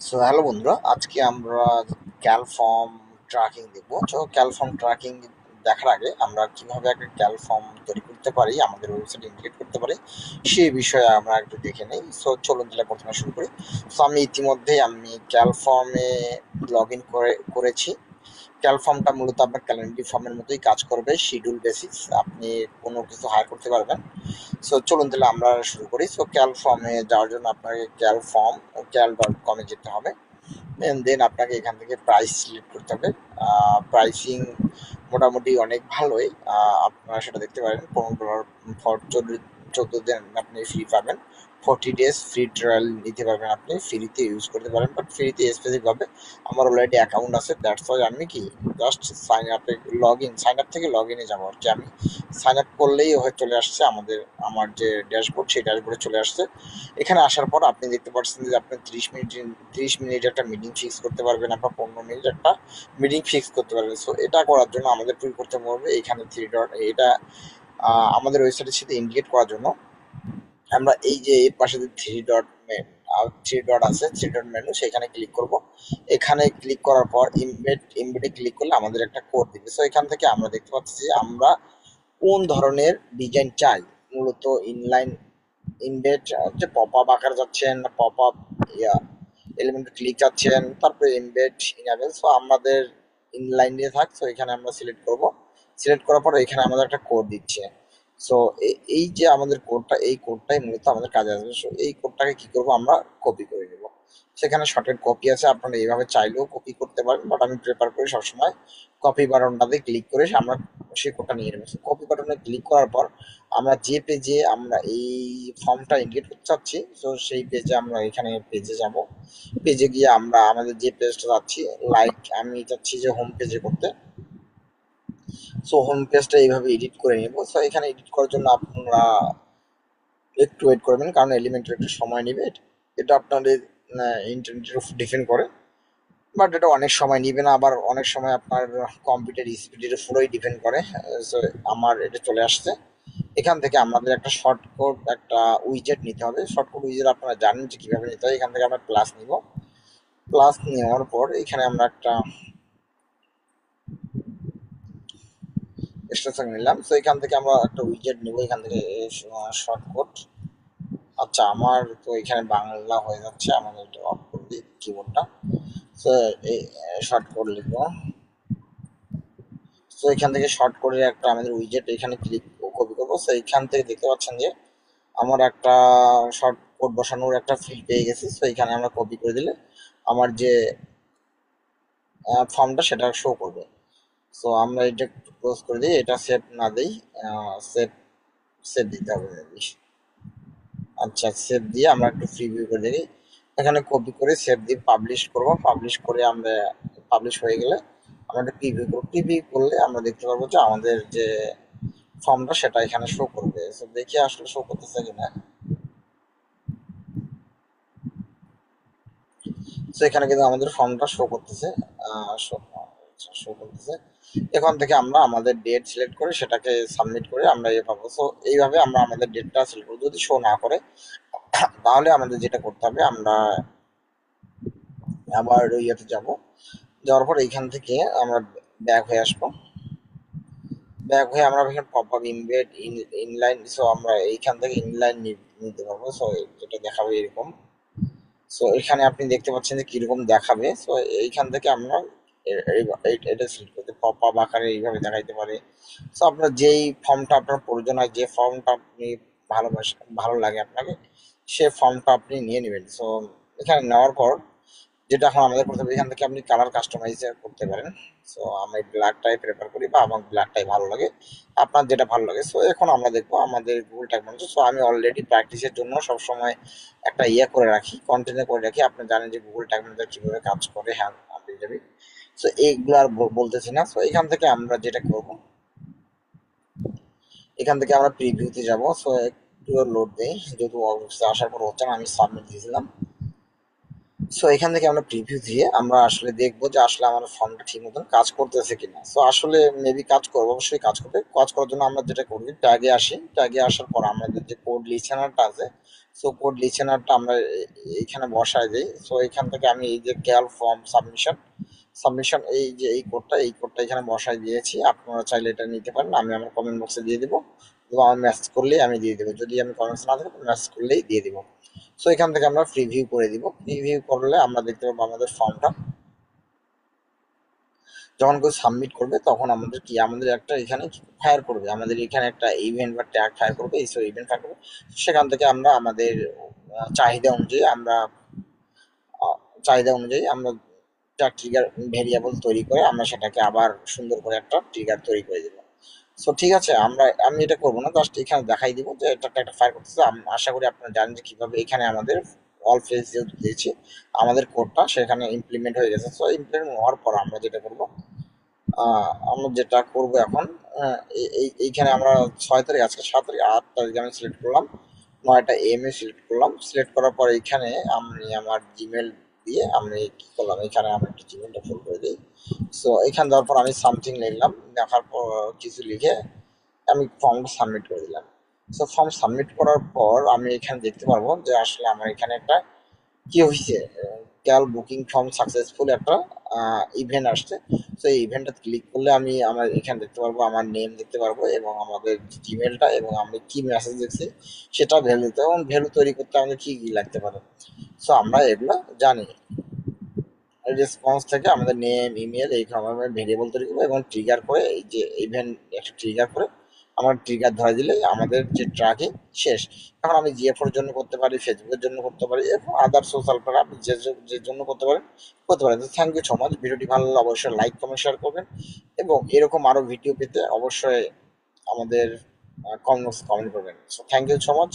So hello বন্ধুরা, আজকে আমরা ক্যাল ফর্ম ট্র্যাকিং দেখবো। তো ক্যাল ফর্ম ট্র্যাকিং দেখার আগে আমরা কিভাবে একটা ক্যাল ফর্ম তৈরি করতে পারি, আমাদের ওয়েবসাইটে ইন্টিগ্রেট করতে পারি, সেই বিষয়ে আমরা একটু দেখে নিই। সো চলুন তাহলে প্রথমে শুরু করি। সো আমি ইতিমধ্যেই ক্যাল ফর্মে লগ ইন করেছি। ক্যাল ফর্মটা মূলত আপনার ক্যালেন্ডার ফর্মের মতোই কাজ করবে, শিডিউল বেসিস। আপনি কোনো কিছু হায়ার করতে পারবেন। সো চলুন তাহলে আমরা শুরু করি। সো ক্যাল ফর্মে যাওয়ার জন্য আপনাকে ক্যাল.কমে যেতে হবে। দেন আপনাকে এখান থেকে প্রাইস সিলেক্ট করতে হবে। প্রাইসিং মোটামুটি অনেক ভালোই। আপনারা সেটা দেখতে পারেন। $15 ফর 14 দিন আপনি ফ্রি পাবেন। 40 days ফ্রি ট্রায়াল নিতে পারবেন, আপনি ফ্রিতে ইউজ করতে পারেন। বাট ফ্রিতে স্পেসিফিকভাবে আমার অলরেডি অ্যাকাউন্ট আছে, দ্যাটস ওয়াই আমি কি জাস্ট সাইন আপ থেকে লগ ইনে যাবো আর কি। আমি সাইন আপ করলেই হয়ে চলে আসছে আমার যে ড্যাশবোর্ড, সেই ড্যাশবোর্ডে চলে আসছে। এখানে আসার পর আপনি দেখতে পাচ্ছেন যে আপনি 30 মিনিট একটা মিটিং ফিক্স করতে পারবেন, আপনার 15 মিনিট একটা মিটিং ফিক্স করতে পারবেন। সো এটা করার জন্য আমাদের কি করতে হবে, এখানে থ্রি ডট, এটা আমাদের ওয়েবসাইটের সাথে ইন্ডিকেট করার জন্য আমরা এই যে এর পাশে যে থ্রি ডট আছে, থ্রি ডট মেনু, সেখানে ক্লিক করব। এখানে ক্লিক করার পর ইমবেডে ক্লিক করলে আমাদের একটা কোড দিবে। সো এখান থেকে আমরা দেখতে পাচ্ছি যে আমরা কোন ধরনের ডিজাইন চাই। মূলত ইনলাইন ইনডেট হচ্ছে পপ আপ আকার যাচ্ছেন, পপ আপ ইয়া এলিমেন্ট ক্লিক যাচ্ছেন, তারপরে ইনডেট ইনাবেল। সো আমাদের ইনলাইন দিয়ে থাক। সো এখানে আমরা সিলেক্ট করব। সিলেক্ট করার পর এখানে আমাদের একটা কোড দিচ্ছে। সো এই যে আমাদের কোডটা, এই কোডটাই মূলত আমাদের কাজে আসবে। সো এই কোডটাকে কি করব, আমরা কপি করে নেব। সেখানে শর্টের কপি আছে, আপনারা এইভাবে চাইলেও কপি করতে পারেন, বাট আমি প্রেফার করি সবসময় কপি বাটনটাতে ক্লিক করে আমরা সেই কোডটা নিয়ে নেব। কপি বাটনে ক্লিক করার পর আমরা যে পেজে আমরা এই ফর্মটা ইন্ডিকেট করতে চাচ্ছি, তো সেই পেজে আমরা এখানে পেজে যাব। পেজে গিয়ে আমরা আমাদের যে পেজটা চাচ্ছি, লাইক আমি চাচ্ছি যে হোম পেজে করতে। সো হোম পেজটা এইভাবে এডিট করে নেব। সো এখানে এডিট করার জন্য আপনারা একটু ওয়েট করবেন, কারণ এলিমেন্টের একটু সময় নেবে। এটা আপনাদের ইন্টারনেটের উপর ডিপেন্ড করে, বাট এটা অনেক সময় নিবে না, আবার অনেক সময় আপনার কম্পিউটার স্পিডের উপরেই ডিপেন্ড করে। সো আমার এটা চলে আসছে। এখান থেকে আমাদের একটা শর্টকাট একটা উইজেট নিতে হবে। শর্টকাট উইজেট আপনারা জানেন যে কিভাবে নিতে হয়। এখান থেকে আমরা প্লাস নিব। প্লাস নেওয়ার পর এখানে আমরা একটা এক্সটেনশন নিলাম। তো এখান থেকে আমরা একটা উইজেট নিব, এখান থেকে শর্টকাট। আচ্ছা, আমার তো এখানে বাংলা হয়ে যাচ্ছে, আমাদের এটা অফ করে দিই কিবোর্ডটা। তো এই শর্টকাট লিখবো। তো এখান থেকে শর্ট করে একটা আমাদের উইজেট এখানে ক্লিক কপি করবো। তো এখান থেকে দেখতে পাচ্ছেন যে আমার একটা শর্ট কোড বসানোর একটা ফিল্ড পেয়ে গেছি। তো এখানে আমরা কপি করে দিলে আমার যে ফর্মটা সেটা শো করবে। সো আমরা এটা একটু ক্লোজ করে দিই, এটা সেভ না দিই, সেভ সেভ দিতে হবে মেবি। আচ্ছা, সেভ দিয়ে আমরা একটু প্রিভিউ করে দেখি। এখানে কপি করে সেভ দিয়ে পাবলিশ করব। পাবলিশ করে আমরা পাবলিশ হয়ে গেলে আমরা একটা প্রিভিউ করব। প্রিভিউ করলে আমরা দেখতে পারবো যে আমাদের যে ফর্মটা সেটা এখানে শো করবে। সো দেখি আসলে শো করতেছে কিনা। তো এখানে কিন্তু আমাদের ফর্মটা শো করতেছে। শো করতেছে। এখান থেকে আমরা আমাদের ডেট সিলেক্ট করে সেটাকে সাবমিট করে আমরা পাবো। সো এইভাবে আমরা আমাদের ডেটটা সিলেক্ট করবো। যদি শো না করে তাহলে আমাদের যেটা করতে হবে, আমরা আবার ইয়েতে যাব। যাওয়ার পর এইখান থেকে আমরা ব্যাক হয়ে আসবো। ব্যাক হয়ে আমরা এখানে pop up invade inline. So আমরা এইখান থেকে ইনলাইন নিতে পারবো। সো যেটা দেখাবে এরকম। সো এখানে আপনি দেখতে পাচ্ছেন যে কিরকম দেখাবে। সো এইখান থেকে আমরা এটা সিলেক্ট করতে পপ আপ আকারে এইভাবে দেখাইতে পারে। সো আপনার যেই ফর্মটা আপনার প্রয়োজন হয়, যে ফর্মটা আপনি ভালো লাগে আপনাকে, সে ফর্মটা আপনি নিয়ে নেবেন। সো এখানে নেওয়ার পর যেটা এখন আমাদের করতে হবে, এখান থেকে আপনি কালার কাস্টমাইজ করতে পারেন। সো আমি ব্ল্যাকটাই প্রেফার করি, বা আমার ব্ল্যাকটাই ভালো লাগে, আপনার যেটা ভালো লাগে। সো এখন আমরা দেখবো আমাদের গুগল ট্যাগ মঞ্চ। সো আমি অলরেডি প্র্যাকটিসের জন্য সবসময় একটা করে রাখি, কন্টেন্ট করে রাখি। আপনি জানেন যে গুগল ট্যাগ ম্যানেজার কিভাবে কাজ করে। হ্যাঁ, আপনি যাবি। সো এইগুলো আর বলতেছি না। সো এখান থেকে আমরা যেটা করব, এখান থেকে আমরা প্রিভিউতে যাব। সো একটু লোড দেই, যেহেতু আসার পর হচ্ছে না, আমি সাবমিট দিয়েছিলাম। সো এখান থেকে আমরা প্রিভিউ দিয়ে আমরা আসলে দেখবো যে আসলে আমার ফর্মটা ঠিক মতন কাজ করতেছে কিনা। সো আসলে মেবি কাজ করবো, অবশ্যই কাজ করবে। কাজ করার জন্য আমরা যেটা করি, ট্যাগে আসি। ট্যাগে আসার পর আমাদের যে কোড লিসেনারটা আছে, সো কোড লিসেনারটা আমরা এইখানে বসায় দিই। সো এখান থেকে আমি এই যে ক্যাল ফর্ম সাবমিশন সাবমিশন এই কোডটা এখানে বসায় দিয়েছি। আপনারা চাইলে এটা নিতে পারেন, আমি আমার কমেন্ট বক্সে দিয়ে দিব এবং আমার মেসেজ করলেই আমি দিয়ে দেবো, যদি আমি কমেন্টস না থাকে মেসেজ করলেই দিয়ে দিব। সো এখান থেকে আমরা প্রিভিউ করে দিব। প্রিভিউ করলে আমরা দেখতে পাবো আমাদের ফর্মটা যখন কেউ সাবমিট করবে তখন আমাদের কি আমাদের একটা এখানে ফায়ার করবে, আমাদের এখানে একটা ইভেন্ট বা ট্যাগ ফায়ার করবে, এই সব ইভেন্ট ফায়ার করবে। সেখান থেকে আমরা আমাদের চাহিদা অনুযায়ী আমরা আহ, চাহিদা অনুযায়ী আমরা একটা ট্রিগার ভেরিয়েবল তৈরি করে আমরা সেটাকে আবার সুন্দর করে একটা ট্রিগার তৈরি করে দেবো। সো ঠিক আছে, আমি এটা করবো না, জাস্ট এখানে দেখাই দিব যে এটা একটা ফায়ার করতেছে। আশা করি আপনারা জানেন যে কিভাবে এখানে আমাদের অল ফেজ যেহেতু দিয়েছি আমাদের কোডটা সেখানে ইমপ্লিমেন্ট হয়ে গেছে। সো ইমপ্লিমেন্ট হওয়ার পর আমরা যেটা করবো, আমরা যেটা করবো এখন, এইখানে আমরা 6 তারিখ, আজকে 7 তারিখ, 8 তারিখে আমি সিলেক্ট করলাম, 9টা AM এ সিলেক্ট করলাম। সিলেক্ট করার পর এখানে আমি আমার জিমেল দিয়ে আমি কি করলাম, এখানে আমি একটা জিমেলটা ফুল করে দিই। সো এখানে দেওয়ার পর আমি সামথিং লিখলাম, লেখার পর কিছু লিখে আমি ফর্মটা সাবমিট করে দিলাম। সো ফর্ম সাবমিট করার পর আমি এখানে দেখতে পারবো যে আসলে আমার এখানে একটা কি হয়েছে, ক্যাল বুকিং ফর্ম সাকসেসফুল একটা ইভেন্ট আসছে। তো এই ইভেন্টটা ক্লিক করলে আমি আমার এখানে দেখতে পারবো, আমার নেম দেখতে পারবো এবং আমাদের জিমেলটা এবং আমি কি মেসেজ দেখছি সেটা ভ্যালু দিতে, এবং ভ্যালু তৈরি করতে আমাদের কি কি লাগতে পারে। সো আমরা এগুলো জানি। রেসপন্স থেকে আমাদের নেম ইমেল এই ধরনের ভেরিয়েবল তৈরি করবো এবং ট্রিগার করে এই যে ইভেন্ট একটা ট্রিগার করে আমার ট্রিগার ধরে দিলে আমাদের যে ট্র্যাকিং শেষ। এখন আমি জিএফওর জন্য করতে পারি, ফেসবুকের জন্য করতে পারি এবং আদার সোশ্যাল প্ল্যাটফর্ম আপনি যে জন্য করতে পারেন করতে পারেন। তো থ্যাংক ইউ সো মাচ। ভিডিওটি ভালো লাগলে অবশ্যই লাইক কমেন্ট শেয়ার করবেন এবং এরকম আরো ভিডিও পেতে অবশ্যই আমাদের কমেন্ট করবেন। So thank you so much.